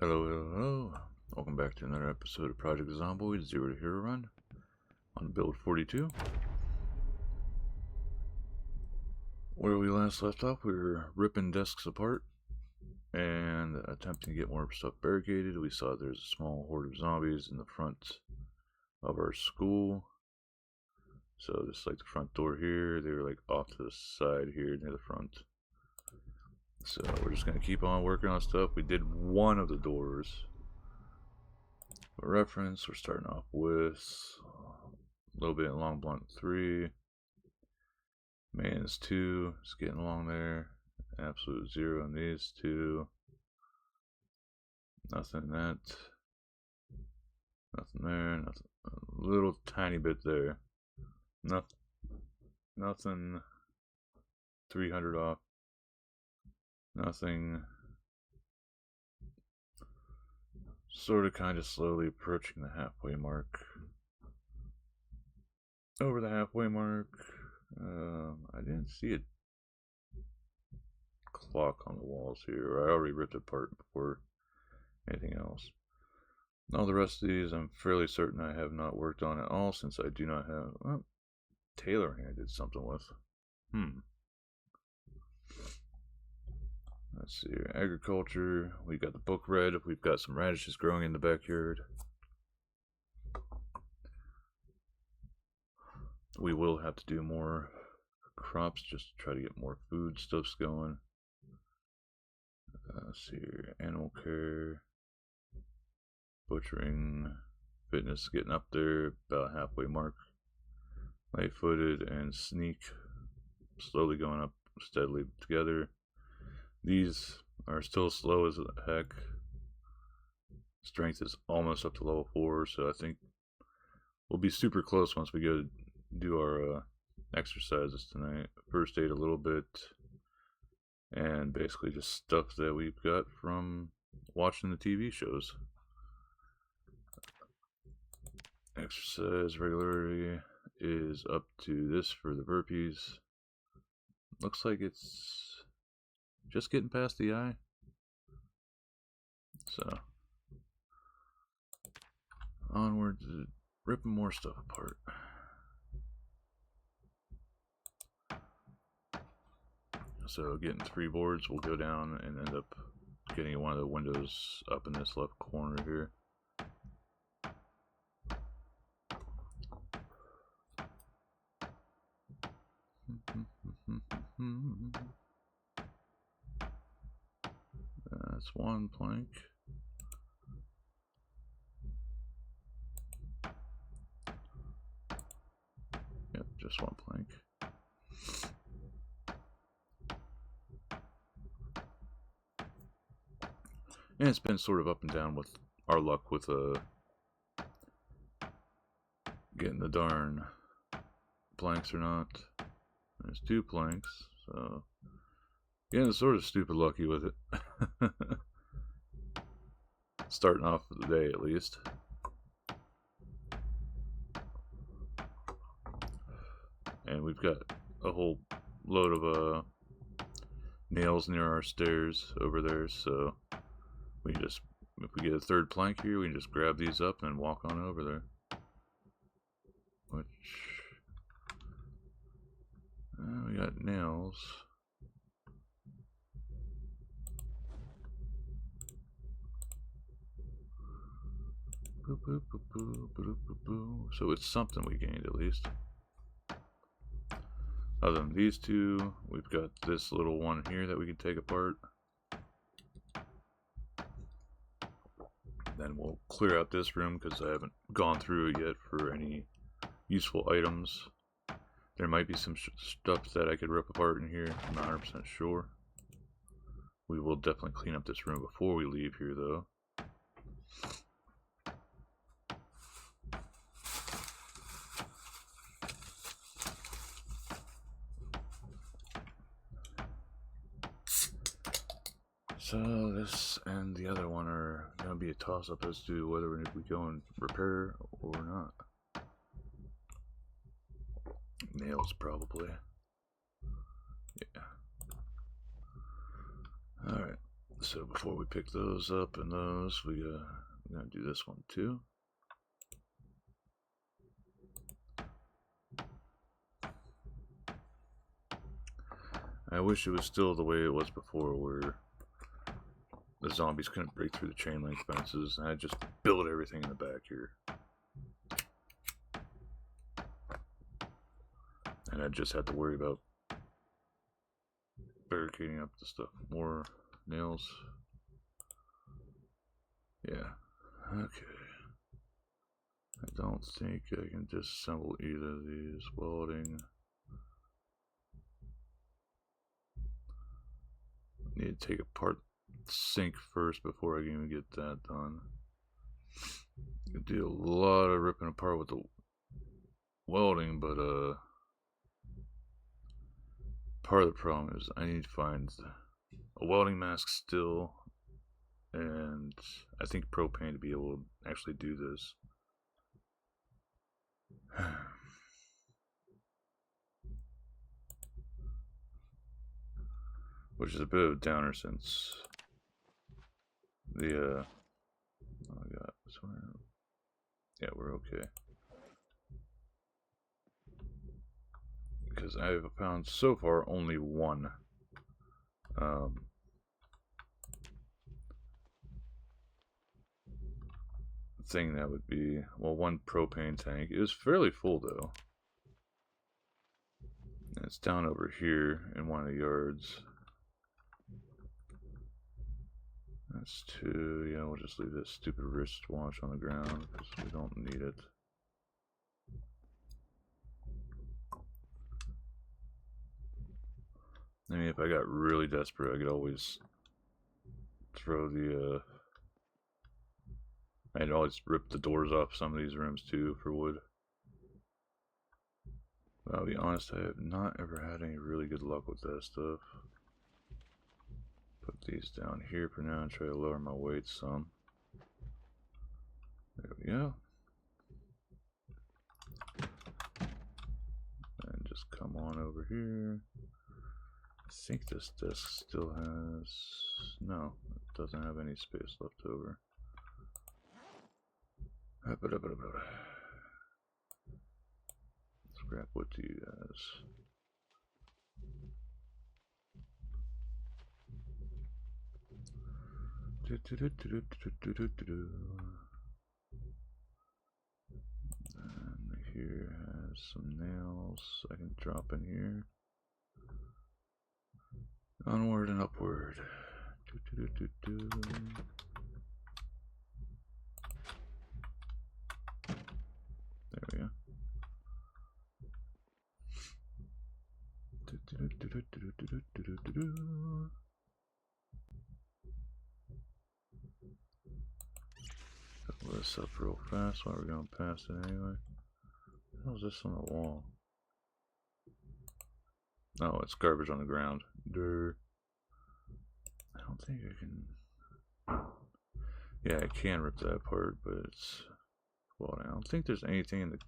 Hello, hello, hello. Welcome back to another episode of Project Zomboid Zero to Hero Run on build 42. Where we last left off, we were ripping desks apart and attempting to get more stuff barricaded. We saw there's a small horde of zombies in the front of our school. So just like the front door here, they were like off to the side here near the front. So we're just going to keep on working on stuff. We did one of the doors. For reference, we're starting off with a little bit in long blunt 3. Man is 2. It's getting along there. Absolute 0 on these 2. Nothing in that. Nothing there. Nothing. A little tiny bit there. Nothing 300 off. Nothing. Sort of kind of slowly approaching the halfway mark. Over the halfway mark. I didn't see a clock on the walls here. I already ripped it apart before anything else. All the rest of these I'm fairly certain I have not worked on at all, since I do not have... Well, tailoring I did something with. Let's see here. Agriculture. We got the book read. We've got some radishes growing in the backyard. We will have to do more crops just to try to get more food stuffs going. Let's see here. Animal care. Butchering. Fitness getting up there. About halfway mark. Light-footed and sneak. Slowly going up steadily together. These are still slow as heck. Strength is almost up to level 4, so I think we'll be super close once we go do our exercises tonight. First aid a little bit, and basically just stuff that we've got from watching the TV shows. Exercise regularity is up to this for the burpees. Looks like it's just getting past the eye. So, onward to ripping more stuff apart. So, getting 3 boards, we'll go down and end up getting one of the windows up in this left corner here. That's 1 plank. Yep, just 1 plank. And it's been sort of up and down with our luck with getting the darn planks or not. There's 2 planks, so getting sort of stupid lucky with it. Starting off for the day, at least. And we've got a whole load of nails near our stairs over there, so we just, if we get a 3rd plank here, we can just grab these up and walk on over there. Which, we got nails. So it's something we gained at least. Other than these 2, we've got this little one here that we can take apart. Then we'll clear out this room because I haven't gone through it yet for any useful items. There might be some stuff that I could rip apart in here. I'm not 100% sure. We will definitely clean up this room before we leave here, though. So this and the other one are going to be a toss-up as to whether we go and repair or not. Nails, probably. Yeah. Alright. So before we pick those up and those, we're gonna do this one too. I wish it was still the way it was before, where the zombies couldn't break through the chain link fences, and I just build everything in the back here. And I just had to worry about barricading up the stuff. More nails. Yeah. Okay. I don't think I can disassemble either of these. Welding. Need to take apart the sink first before I can even get that done. I do a lot of ripping apart with the welding, but part of the problem is I need to find a welding mask still, and I think propane to be able to actually do this. Which is a bit of a downer since the oh my god, yeah, we're okay. Because I have found so far only one thing that would be, well, one propane tank. It was fairly full though. And it's down over here in one of the yards. That's two. Yeah, we'll just leave this stupid wristwatch on the ground because we don't need it. I mean, if I got really desperate, I could always throw the I'd always rip the doors off some of these rooms too for wood. But I'll be honest, I have not ever had any really good luck with that stuff. Put these down here for now and try to lower my weight some. There we go. And just come on over here. I think this desk still has... no, it doesn't have any space left over. Scrap wood to you guys. And here has some nails I can drop in here. Onward and upward. There we go. Couple this up real fast while we're going past it anyway. What is this on the wall? Oh, it's garbage on the ground. Durr. I don't think I can... yeah, I can rip that apart, but it's... well, I don't think there's anything in the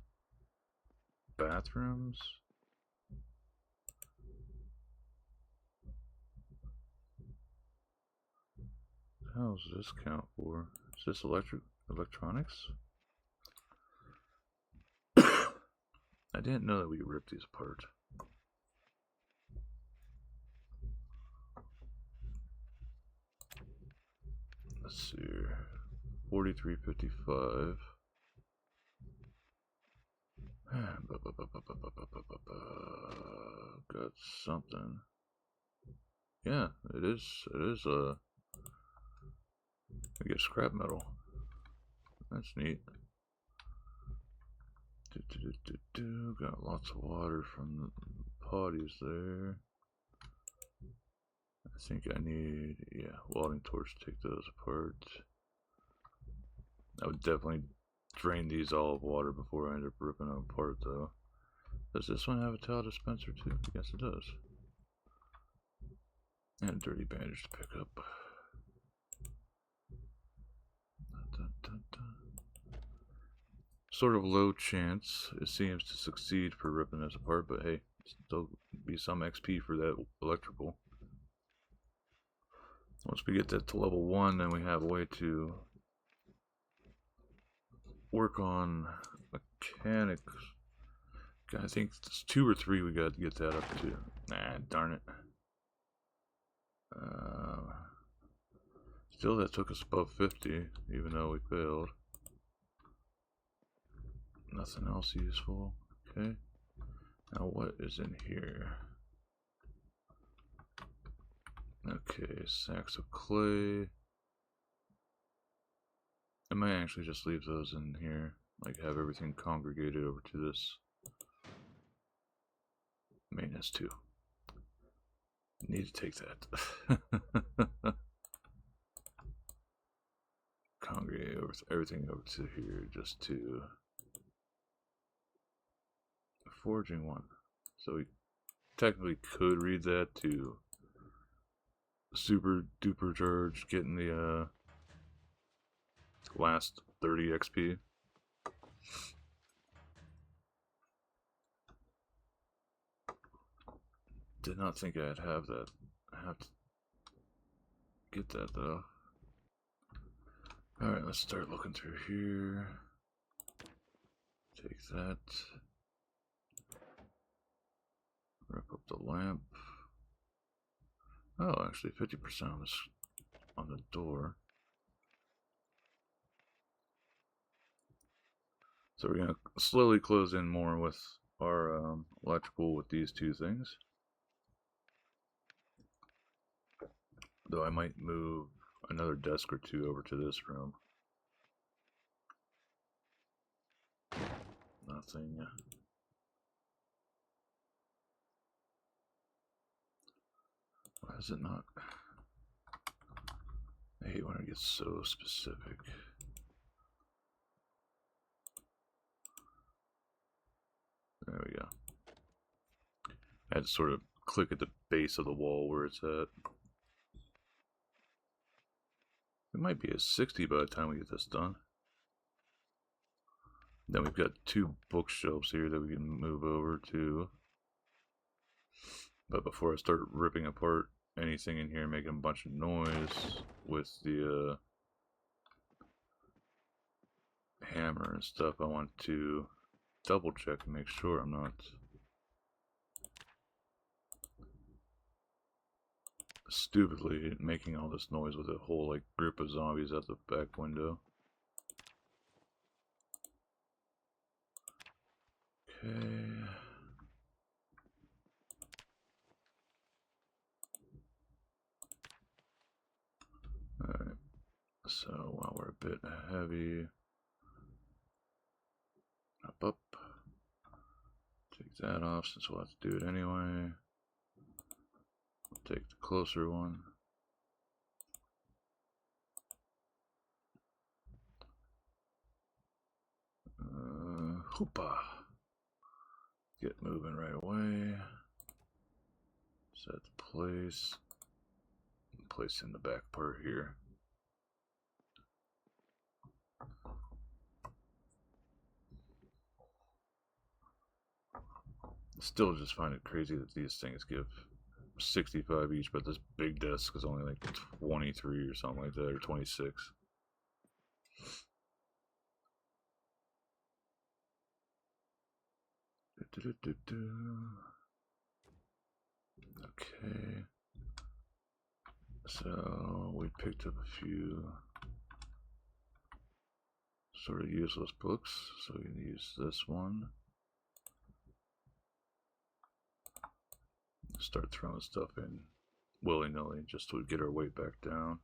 bathrooms. What the hell does this count for? Is this electronics? I didn't know that we could rip these apart. Let's see here. 43.55. Got something. Yeah, it is I get scrap metal. That's neat. Got lots of water from the potties there. I think I need, yeah, welding torch to take those apart. I would definitely drain these all of water before I end up ripping them apart though. Does this one have a towel dispenser too? Yes it does. And a dirty bandage to pick up. Sort of low chance it seems to succeed for ripping this apart, but hey, still be some XP for that electrical. Once we get that to level 1, then we have a way to work on mechanics. I think it's 2 or 3 we got to get that up to. Nah, darn it. Still, that took us above 50, even though we failed. Nothing else useful. Okay. Now what is in here? Okay, sacks of clay. I might actually just leave those in here. Like have everything congregated over to this. Maintenance 2. Need to take that. Congregate everything over to here just to forging 1. So we technically could read that to super duper charge, getting the last 30 XP. Did not think I'd have that. I have to get that though. Alright, let's start looking through here. Take that. Wrap up the lamp. Oh, actually 50% on the door. So we're going to slowly close in more with our electrical with these 2 things. Though I might move another desk or 2 over to this room. Nothing. Why is it not? I hate when it gets so specific. There we go. I had to sort of click at the base of the wall where it's at. It might be a 60 by the time we get this done. Then we've got 2 bookshelves here that we can move over to. But before I start ripping apart anything in here, making a bunch of noise with the hammer and stuff, I want to double check and make sure I'm not stupidly making all this noise with a whole like group of zombies out the back window. Okay. Alright. So while we're a bit heavy, up. Take that off since we'll have to do it anyway. Take the closer one. Hoopa. Get moving right away. Set the place. Place in the back part here. Still just find it crazy that these things give 65 each, but this big desk is only like 23 or something like that, or 26. Okay. So we picked up a few sort of useless books, so we can use this one. Start throwing stuff in willy-nilly just to get our weight back down.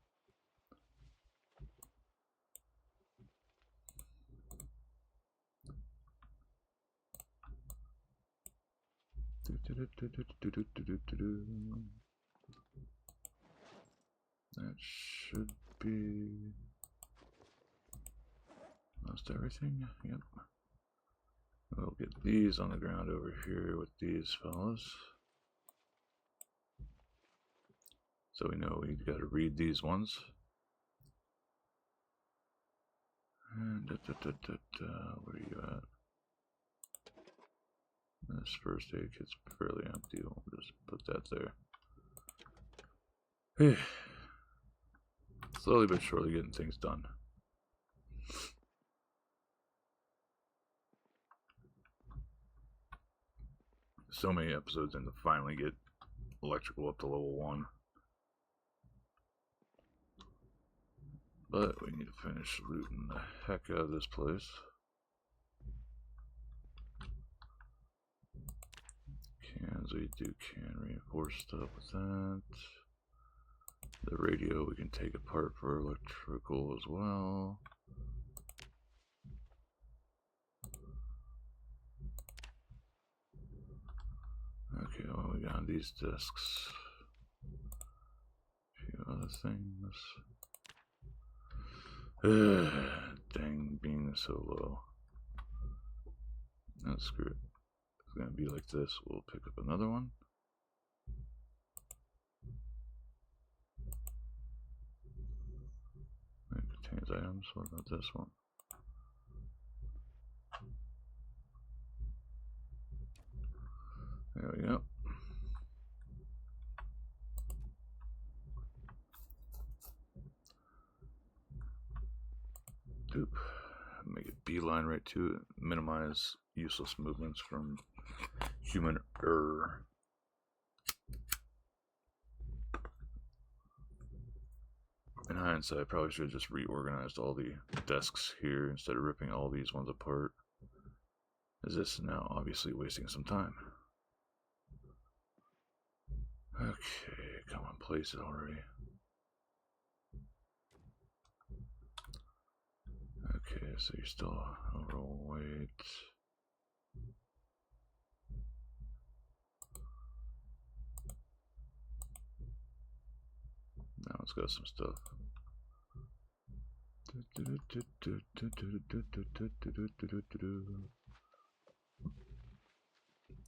That should be most everything. Yep. We'll get these on the ground over here with these fellas. So we know we've got to read these ones. And where are you at? This first aid kit's fairly empty. We'll just put that there. Slowly but surely getting things done. So many episodes and to finally get electrical up to level 1. But we need to finish looting the heck out of this place. Cans, we can reinforce stuff with that. The radio we can take apart for electrical as well. Okay, well, we got these discs. A few other things. Dang, being so low. That's screw it. It's gonna be like this. We'll pick up another one. It contains items. What about this one? There we go. Oop. Make it beeline right to it. Minimize useless movements from human error. In hindsight, I probably should have just reorganized all the desks here instead of ripping all these ones apart. As this is now obviously wasting some time. Okay, come on, place it already. Okay, so you're still overweight. Now it's got some stuff.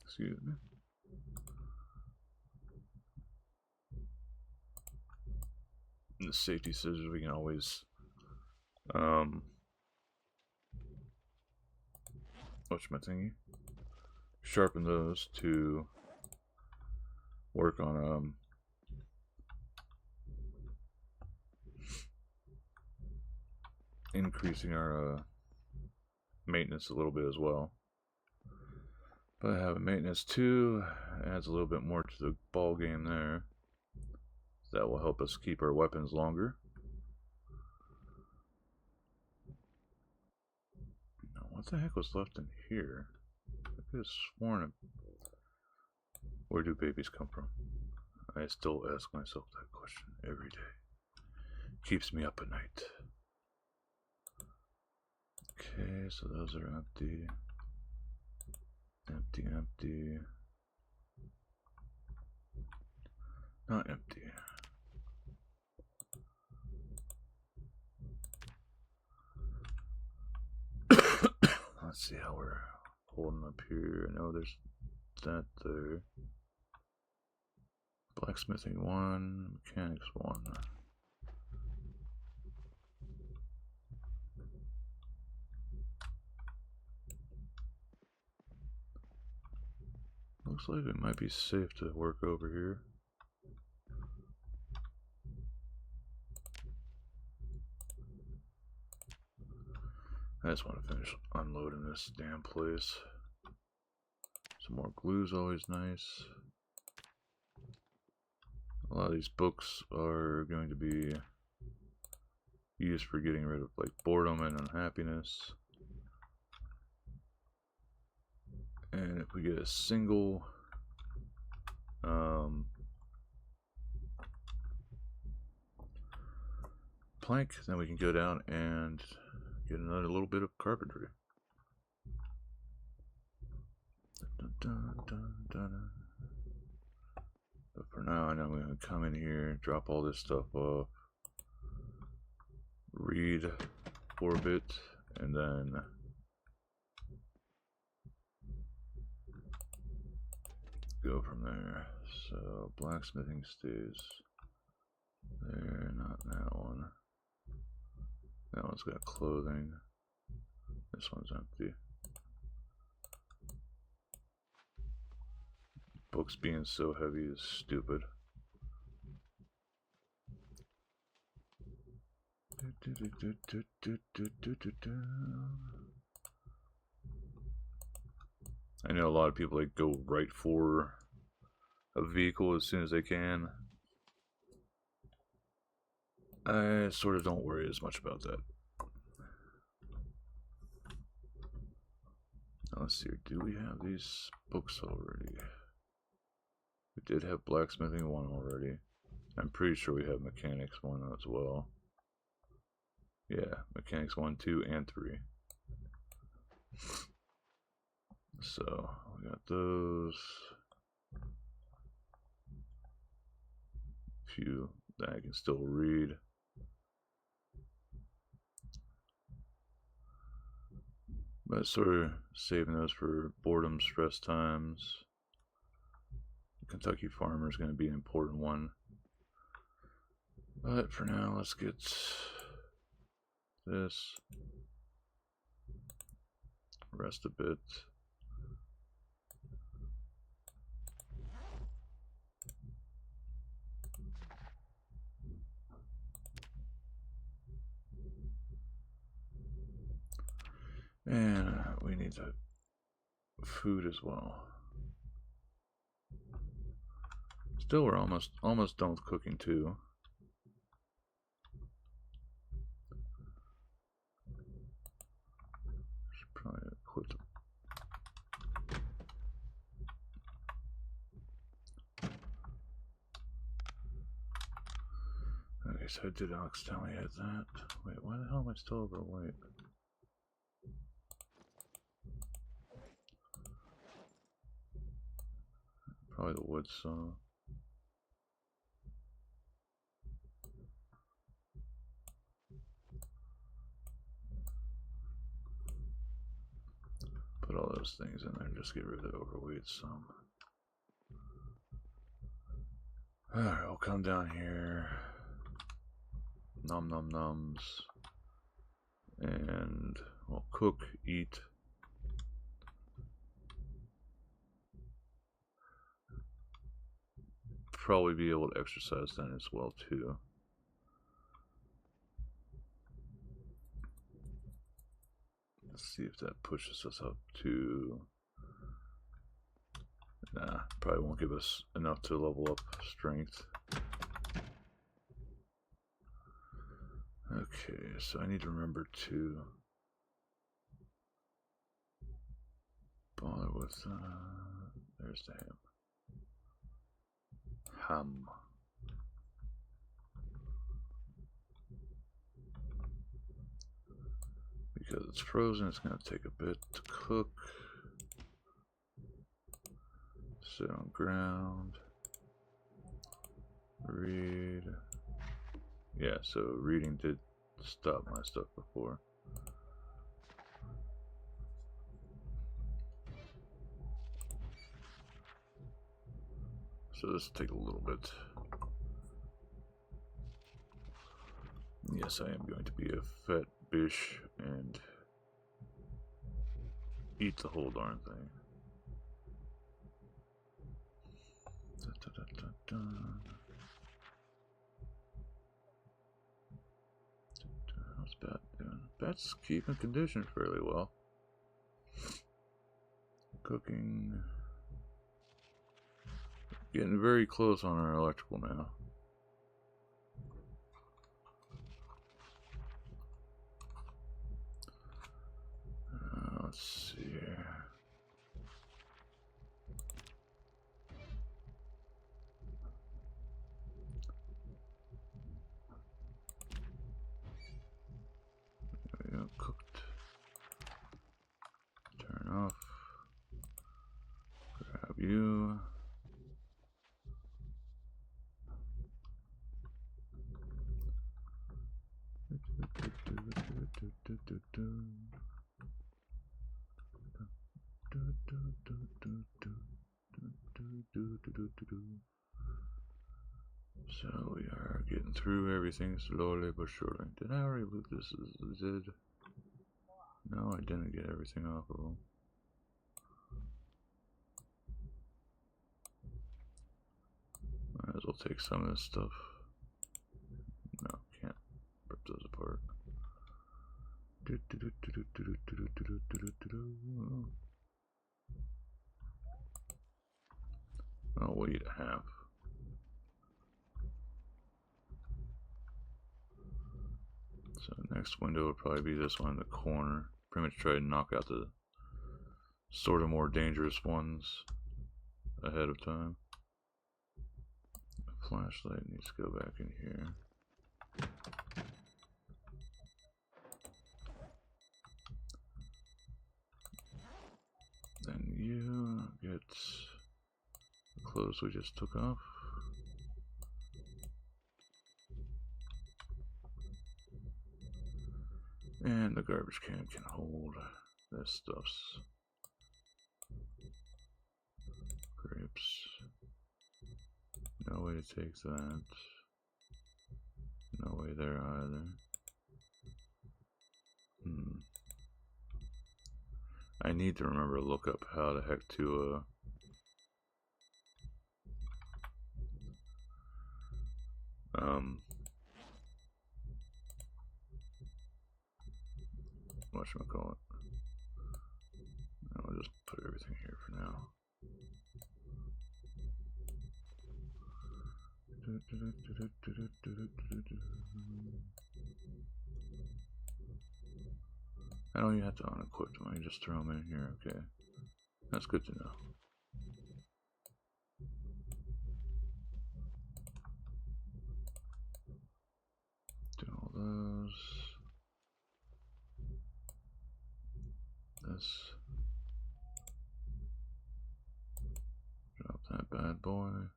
Excuse me. And the safety scissors we can always whatchamacallit, sharpen those to work on increasing our maintenance a little bit as well. But having maintenance 2 adds a little bit more to the ball game there. That will help us keep our weapons longer. Now, what the heck was left in here? I could have sworn. Where do babies come from? I still ask myself that question every day. Keeps me up at night. Okay, so those are empty. Empty, empty. Not empty. Let's see how we're holding up here. I know there's that there. Blacksmithing 1, mechanics 1. Looks like it might be safe to work over here. I just want to finish unloading this damn place. Some more glue's always nice. A lot of these books are going to be used for getting rid of like boredom and unhappiness. And if we get a single plank, then we can go down and get another little bit of carpentry. But for now, I know I'm going to come in here, drop all this stuff off, read for a bit, and then go from there. So blacksmithing stays there, not that one. That one's got clothing. This one's empty. Books being so heavy is stupid. I know a lot of people like go right for a vehicle as soon as they can. I sort of don't worry as much about that. Now let's see, do we have these books already? We did have blacksmithing 1 already. I'm pretty sure we have mechanics 1 as well. Yeah, mechanics 1, 2, and 3. So, we got those. Few that I can still read. But sort of saving those for boredom, stress times. The Kentucky Farmer is going to be an important one. But for now, let's get this. Rest a bit. And we need the food as well. Still, we're almost done with cooking too. Should probably equip them. Okay, so I did accidentally hit that. Wait, why the hell am I still overweight? Probably the wood saw. Put all those things in there and just get rid of the overweight some. Alright, I'll come down here. Nom nom noms. And we'll cook, eat. Probably be able to exercise then as well too. Let's see if that pushes us up to... Nah, probably won't give us enough to level up strength. Okay, so I need to remember to bother with, there's the ham. Ham. Because it's frozen, it's going to take a bit to cook. Sit on ground. Read. Yeah, so reading did stop my stuff before. So this will take a little bit. Yes, I am going to be a fat bish and eat the whole darn thing. How's Bat doing? Bat's keeping condition fairly well. Cooking. Getting very close on our electrical now. Let's see here. There we go, cooked. Turn off. Grab you. So we are getting through everything slowly but surely. Did I already loot this? Did? No, I didn't get everything off of them. Might as well take some of this stuff. No, can't rip those apart. I'll wait a half. So next window will probably be this one in the corner. Pretty much try to knock out the sort of more dangerous ones ahead of time. The flashlight needs to go back in here. Then you get the clothes we just took off. And the garbage can hold this stuff's grapes. No way to take that. No way there either. I need to remember to look up how the heck to whatchamacallit. I'll just put everything here for now. I don't even have to unequip them, I can just throw them in here, okay. That's good to know. Do all those. This. Drop that bad boy.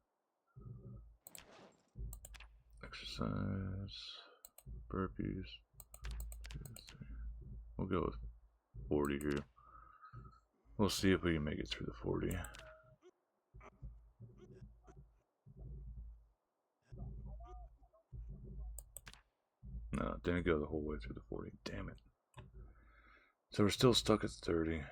Exercise. Burpees. 2, 3. We'll go with 40 here. We'll see if we can make it through the 40. No, it didn't go the whole way through the 40. Damn it. So we're still stuck at 30.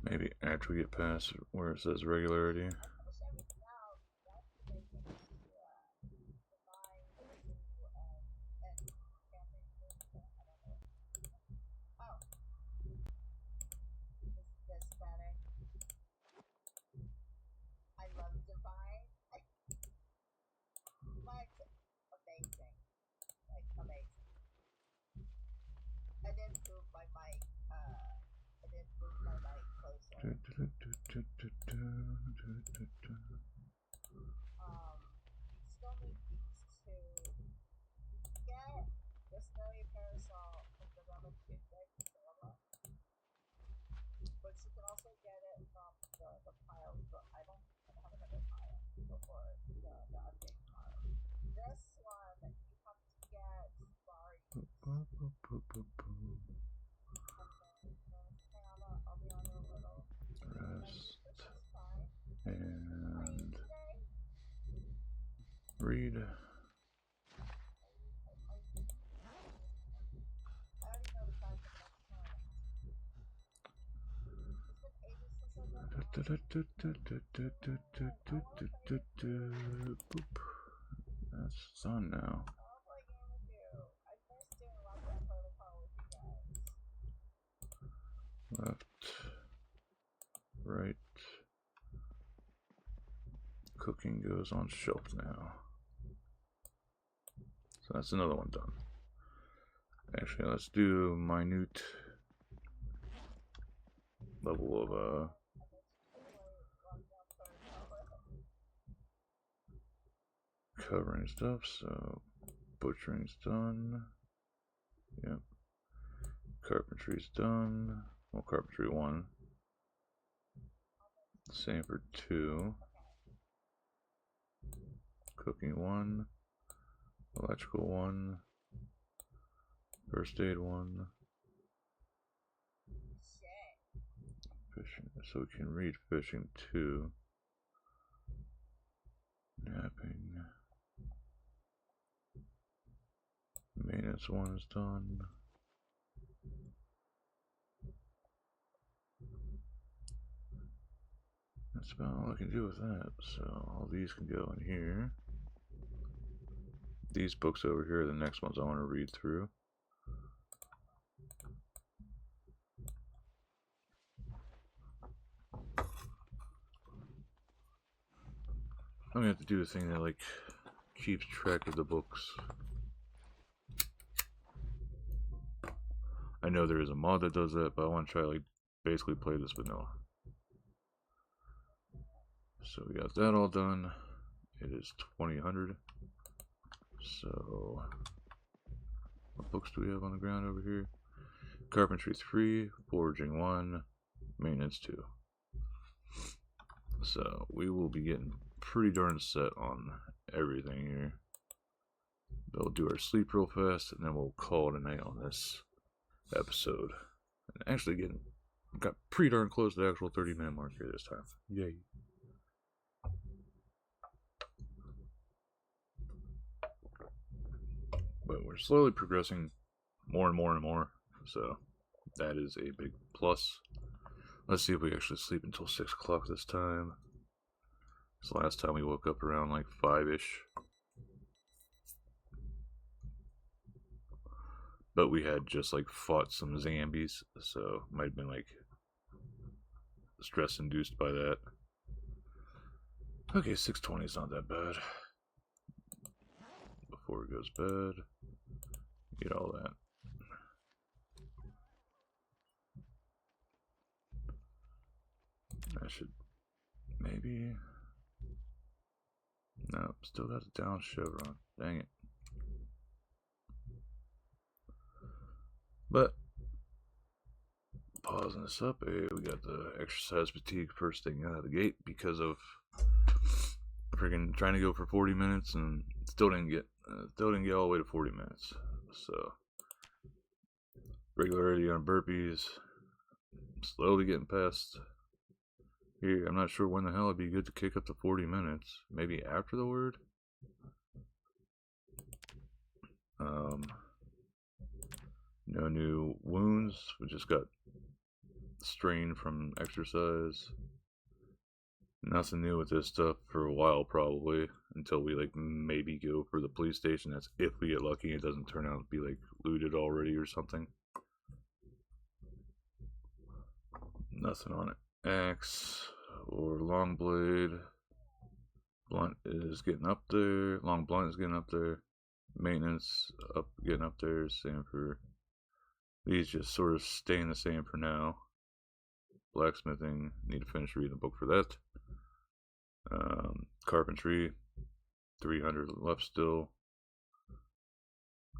Maybe after we get past where it says regularity. Rest and read. Boop. That's on now. Left, right. Cooking goes on shelf now. So that's another one done. Actually, let's do minute level of covering stuff. So butchering's done. Yep. Carpentry's done. Well, carpentry 1. Same for 2. Cooking 1. Electrical 1. First aid 1. Fishing. So we can read fishing 2. Napping. Maintenance 1 is done. that's about all I can do with that. So all these can go in here. These books over here are the next ones I want to read through. I'm gonna have to do a thing that like keeps track of the books. I know there is a mod that does that, but I want to try like basically play this vanilla. So we got that all done. It is 2000. So what books do we have on the ground over here? Carpentry 3, Foraging 1, Maintenance 2. So we will be getting pretty darn set on everything here. We'll do our sleep real fast, and then we'll call it a night on this episode. And actually got pretty darn close to the actual 30-minute mark here this time. Yay. But we're slowly progressing more and more and more, so that is a big plus. Let's see if we actually sleep until 6 o'clock this time. This last time we woke up around like 5-ish. But we had just like fought some zombies, so might have been like stress induced by that. Okay, 6:20 is not that bad. Before it goes bed, get all that. I should maybe. No, still got the down chevron. Dang it. But pausing this up, hey, we got the exercise fatigue first thing out of the gate because of freaking trying to go for 40 minutes and still didn't get all the way to 40 minutes. So regularity on burpees, slowly getting past here. I'm not sure when the hell it'd be good to kick up to 40 minutes. Maybe after the word. No new wounds. We just got strain from exercise. Nothing new with this stuff for a while, probably, until we like maybe go for the police station. That's if we get lucky and it doesn't turn out to be like looted already or something. Nothing on it. Axe or long blade. Blunt is getting up there. Long blunt is getting up there. Maintenance getting up there. Same for these, just sort of staying the same for now. Blacksmithing, need to finish reading the book for that. Carpentry, 300 left still.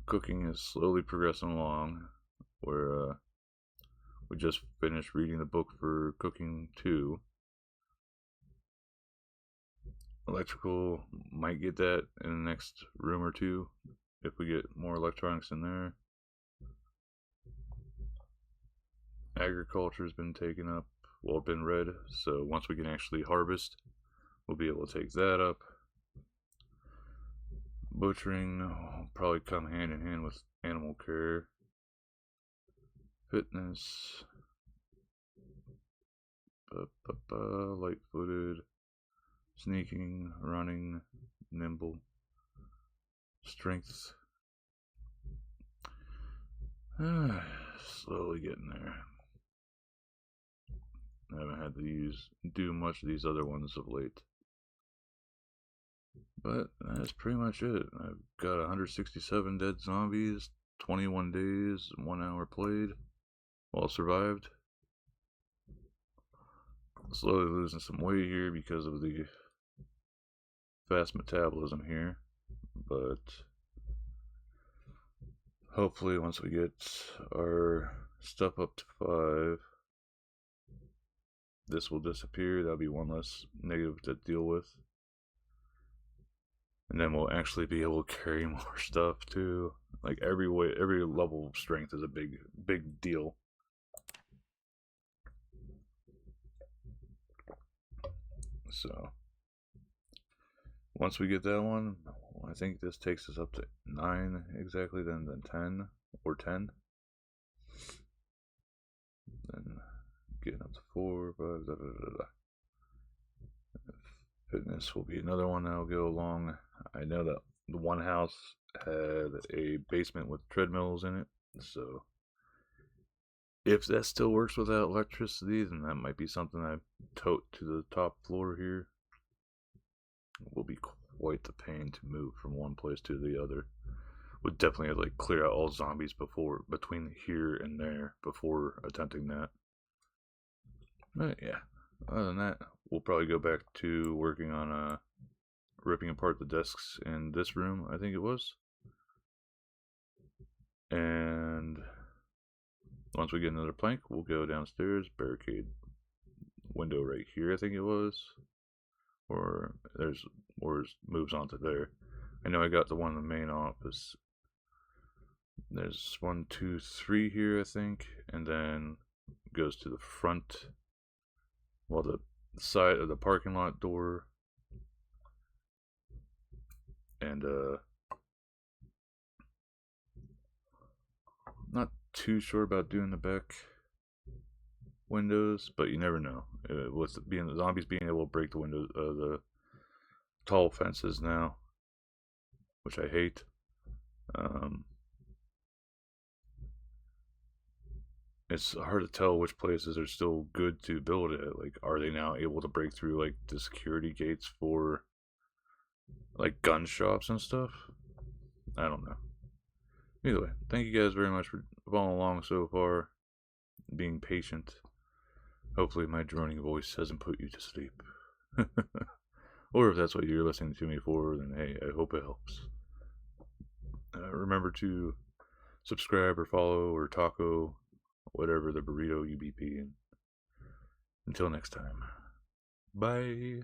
Cooking is slowly progressing along. We just finished reading the book for Cooking 2. Electrical, might get that in the next room or two if we get more electronics in there. Agriculture has been taken up, well, been read, so once we can actually harvest, we'll be able to take that up. Butchering will probably come hand in hand with animal care. Fitness, light-footed, sneaking, running, nimble, strength. Slowly getting there. I haven't had to do much of these other ones of late. But that's pretty much it. I've got 167 dead zombies, 21 days, 1 hour played. Well, survived. Slowly losing some weight here because of the fast metabolism here. But hopefully once we get our stuff up to 5, this will disappear. That'll be one less negative to deal with. And then we'll actually be able to carry more stuff too. Like every level of strength is a big deal. So once we get that one, I think this takes us up to 9 exactly, then 10 or 10. Then getting up to 4, 5, Fitness will be another one that'll go along. I know that the one house had a basement with treadmills in it, so if that still works without electricity, then that might be something I tote to the top floor here. It will be quite the pain to move from one place to the other. Would definitely have to like clear out all zombies before between here and there before attempting that. But yeah, other than that, we'll probably go back to working on ripping apart the desks in this room, I think it was. And once we get another plank, we'll go downstairs, barricade window right here, I think it was. Or there's moves on to there. I know I got the one in the main office. There's 1, 2, 3 here, I think, and then goes to the front. Well, the side of the parking lot door, and not too sure about doing the back windows, but you never know. With being the zombies being able to break the windows, the tall fences now, which I hate. It's hard to tell which places are still good to build at. Like, are they now able to break through like the security gates for like gun shops and stuff? I don't know. Either way, thank you guys very much for following along so far, being patient. Hopefully, my droning voice hasn't put you to sleep. Or if that's what you're listening to me for, then hey, I hope it helps. Remember to subscribe or follow or taco, whatever the burrito you be peeing. Until next time. Bye.